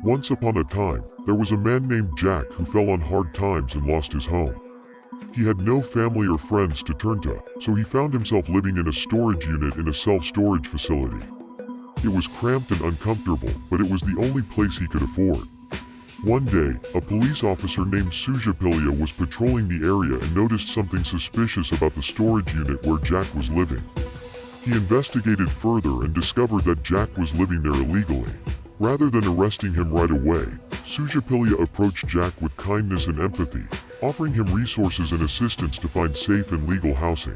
Once upon a time, there was a man named Jack who fell on hard times and lost his home. He had no family or friends to turn to, so he found himself living in a storage unit in a self-storage facility. It was cramped and uncomfortable, but it was the only place he could afford. One day, a police officer named Sujapilia was patrolling the area and noticed something suspicious about the storage unit where Jack was living. He investigated further and discovered that Jack was living there illegally. Rather than arresting him right away, Sujapilia approached Jack with kindness and empathy, offering him resources and assistance to find safe and legal housing.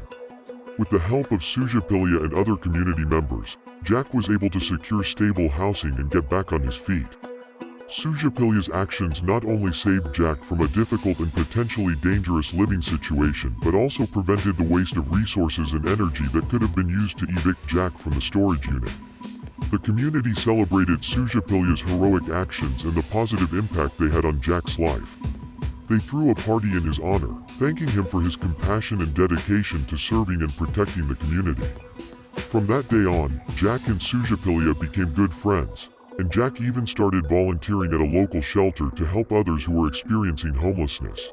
With the help of Sujapilia and other community members, Jack was able to secure stable housing and get back on his feet. Sujapilia's actions not only saved Jack from a difficult and potentially dangerous living situation, but also prevented the waste of resources and energy that could have been used to evict Jack from the storage unit. The community celebrated Sujapilia's heroic actions and the positive impact they had on Jack's life. They threw a party in his honor, thanking him for his compassion and dedication to serving and protecting the community. From that day on, Jack and Sujapilia became good friends, and Jack even started volunteering at a local shelter to help others who were experiencing homelessness.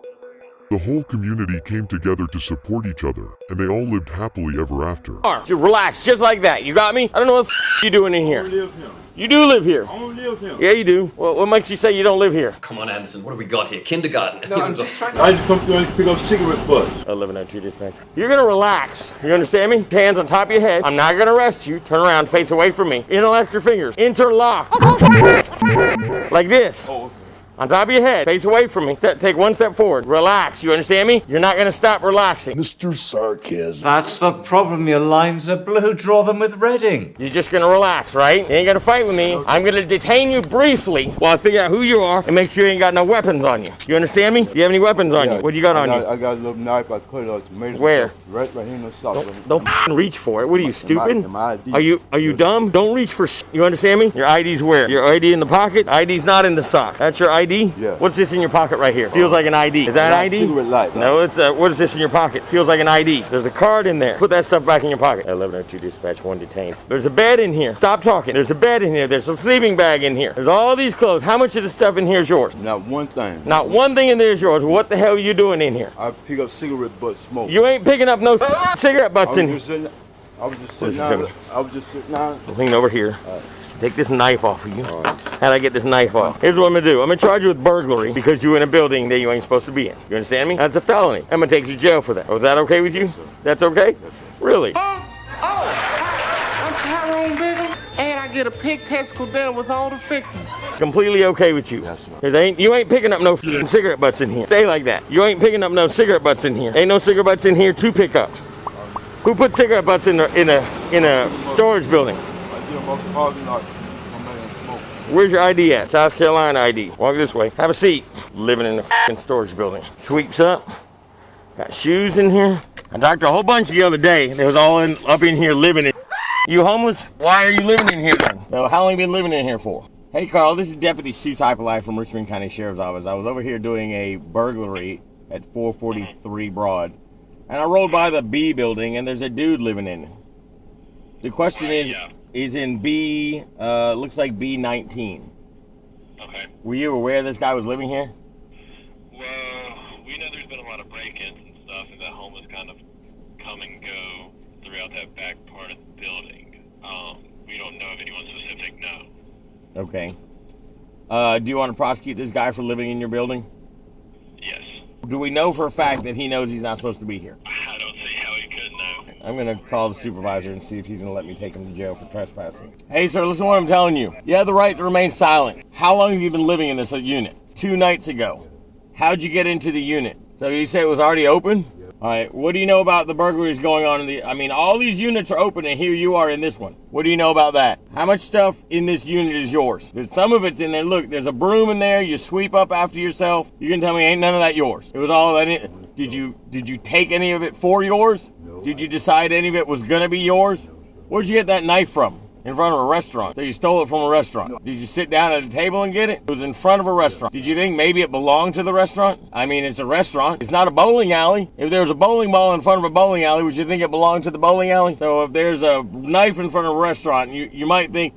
The whole community came together to support each other, and they all lived happily ever after. Just relax, just like that. You got me? I don't know what you doing in here. I don't live here. You do live here. I don't live here. Yeah, you do. Well, what makes you say you don't live here? Come on, Anderson, what have we got here? Kindergarten. No, I'm just trying to... I just come through and pick up cigarette butts. 1102 dispatch. You're gonna relax. You understand me? Hands on top of your head. I'm not gonna arrest you. Turn around, face away from me. Interlock your fingers. Interlock. Like this. Oh, okay. On top of your head, face away from me. Take one step forward. Relax. You understand me? You're not gonna stop relaxing. Mr. Sarcasm. That's the problem. Your lines are blue. Draw them with red ink. You're just gonna relax, right? You ain't gonna fight with me. I'm gonna detain you briefly while I figure out who you are and make sure you ain't got no weapons on you. You understand me? Do you have any weapons on you? What do you got on you? I got a little knife. I cut out tomatoes. Where? Right here in the sock. Don't f***ing reach for it. What are you, stupid? My ID. Are you dumb? Don't reach for you understand me? Your ID's where? Your ID in the pocket? ID's not in the sock. That's your ID? Yeah. What's this in your pocket right here? Feels like an ID. Is that ID? Cigarette light. No, it's what is this in your pocket? Feels like an ID. There's a card in there. Put that stuff back in your pocket. 1102 dispatch, 1 detained. There's a bed in here. Stop talking. There's a bed in here. There's a sleeping bag in here. There's all these clothes. How much of the stuff in here is yours? Not one thing. Not one thing in there is yours. What the hell are you doing in here? I pick up cigarette butt smoke. You ain't picking up no cigarette butts in here. I was just sitting down. Lean over here. Take this knife off of you. How'd I get this knife off? Here's what I'm gonna do. I'm gonna charge you with burglary because you're in a building that you ain't supposed to be in. You understand me? That's a felony. I'm gonna take you to jail for that. Oh, is that okay with you? Yes, sir. That's okay? Yes, sir. Really? I'm Tyrone Biggum, and I get a pig testicle done with all the fixings. Completely okay with you. Yes, sir. You ain't picking up no cigarette butts in here. Stay like that. You ain't picking up no cigarette butts in here. Ain't no cigarette butts in here to pick up. Who put cigarette butts in a storage building? Where's your ID at? South Carolina ID. Walk this way. Have a seat. Living in a f***ing storage building. Sweeps up. Got shoes in here. I talked to a whole bunch the other day. They was all up in here living in. You homeless? Why are you living in here then? So how long you been living in here for? Hey Carl, this is Deputy Sue Typelite from Richmond County Sheriff's Office. I was over here doing a burglary at 443 Broad. And I rolled by the B building and there's a dude living in it. The question is in B, looks like B19. Okay. Were you aware this guy was living here? Well, we know there's been a lot of break-ins and stuff, and that homeless kind of come and go throughout that back part of the building. We don't know of anyone specific, no. Okay. Do you want to prosecute this guy for living in your building? Yes. Do we know for a fact that he knows he's not supposed to be here? I don't see how he could know. I'm going to call the supervisor and see if he's going to let me take him to jail for trespassing. Hey, sir, listen to what I'm telling you. You have the right to remain silent. How long have you been living in this unit? 2 nights ago. How'd you get into the unit? So you say it was already open? Yep. All right, what do you know about the burglaries going on all these units are open and here you are in this one. What do you know about that? How much stuff in this unit is yours? There's some of it's in there. Look, there's a broom in there. You sweep up after yourself. You can tell me ain't none of that yours. It was all that. Did you take any of it for yours? No. Did you decide any of it was gonna be yours? Where'd you get that knife from? In front of a restaurant. So you stole it from a restaurant. No. Did you sit down at a table and get it? It was in front of a restaurant. Did you think maybe it belonged to the restaurant? I mean, it's a restaurant. It's not a bowling alley. If there was a bowling ball in front of a bowling alley, would you think it belonged to the bowling alley? So if there's a knife in front of a restaurant, you might think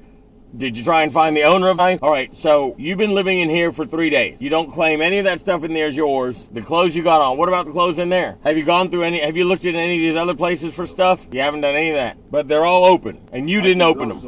Did you try and find the owner of the knife? All right, so you've been living in here for 3 days. You don't claim any of that stuff in there is yours. The clothes you got on, what about the clothes in there? Have you gone through have you looked at any of these other places for stuff? You haven't done any of that. But they're all open, and you didn't open them.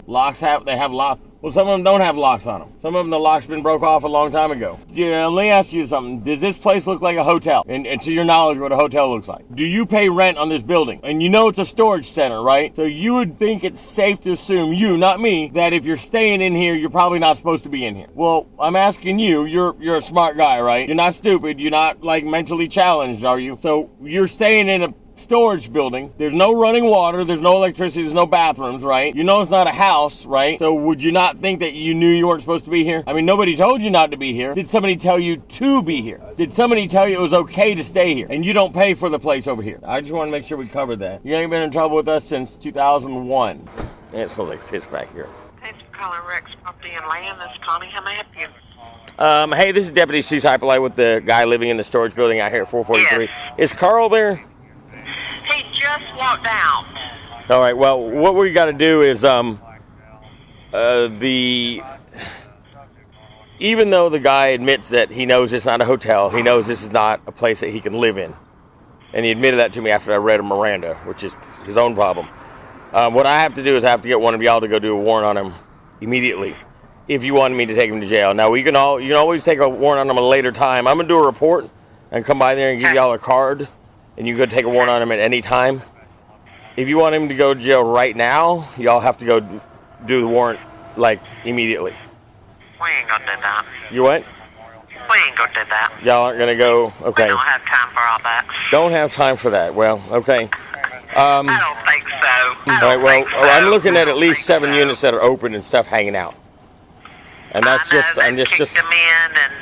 They have locks. Well, some of them don't have locks on them. Some of them, the lock's been broke off a long time ago. Yeah, let me ask you something. Does this place look like a hotel? And to your knowledge, what a hotel looks like. Do you pay rent on this building? And you know it's a storage center, right? So you would think it's safe to assume, you, not me, that if you're staying in here, you're probably not supposed to be in here. Well, I'm asking you, you're a smart guy, right? You're not stupid. You're not, like, mentally challenged, are you? So you're staying in a storage building. There's no running water. There's no electricity. There's no bathrooms, right? You know it's not a house, right? So would you not think that you knew you weren't supposed to be here? I mean, nobody told you not to be here. Did somebody tell you to be here? Did somebody tell you it was okay to stay here? And you don't pay for the place over here. I just want to make sure we covered that. You ain't been in trouble with us since 2001. And it smells like piss back here. Thanks for calling Rex Property and Land. This is Connie. How may I help you? Hey, this is Deputy Sue Hypolite with the guy living in the storage building out here at 443. Yes. Is Carl there? He just walked out. All right, well, what we got to do is, even though the guy admits that he knows it's not a hotel, he knows this is not a place that he can live in. And he admitted that to me after I read a Miranda, which is his own problem. What I have to do is I have to get one of y'all to go do a warrant on him immediately, if you wanted me to take him to jail. Now, you can always take a warrant on him at a later time. I'm going to do a report and come by there and give y'all a card. And you could take a warrant on him at any time. If you want him to go to jail right now, y'all have to go do the warrant, like, immediately. We ain't gonna do that. You what? We ain't gonna do that. Y'all aren't gonna go, okay. We don't have time for all that. Don't have time for that. Well, okay. I don't think so. All right, well, I'm looking at least 7 units that are open and stuff hanging out. And that's just, them in and...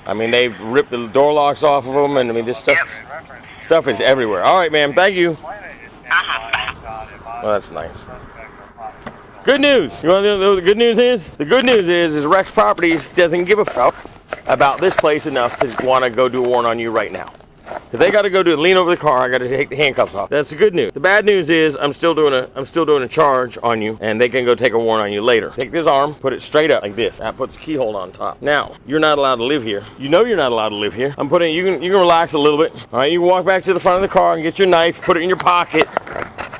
I mean, they've ripped the door locks off of them, and I mean, this stuff... Yep. Stuff is everywhere. All right, ma'am. Thank you. Uh-huh. Well, that's nice. Good news. You want to know what the good news is? The good news is Rex Properties doesn't give a fuck about this place enough to want to go do a warrant on you right now. If they got to go lean over the car, I got to take the handcuffs off. That's the good news. The bad news is I'm still doing a charge on you, and they can go take a warrant on you later. Take this arm, put it straight up like this. That puts the keyhole on top. Now, you're not allowed to live here. You know you're not allowed to live here. You can relax a little bit. All right, you can walk back to the front of the car and get your knife, put it in your pocket.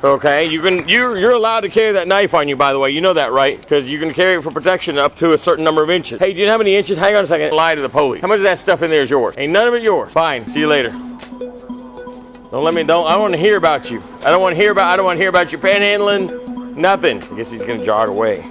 Okay, you're allowed to carry that knife on you, by the way. You know that, right? Because you can carry it for protection up to a certain number of inches. Hey, do you know how many inches? Hang on a second. Lie to the police. How much of that stuff in there is yours? Ain't none of it yours. Fine. See you later. I don't want to hear about you. I don't want to hear about you panhandling. Nothing. I guess he's gonna jog away.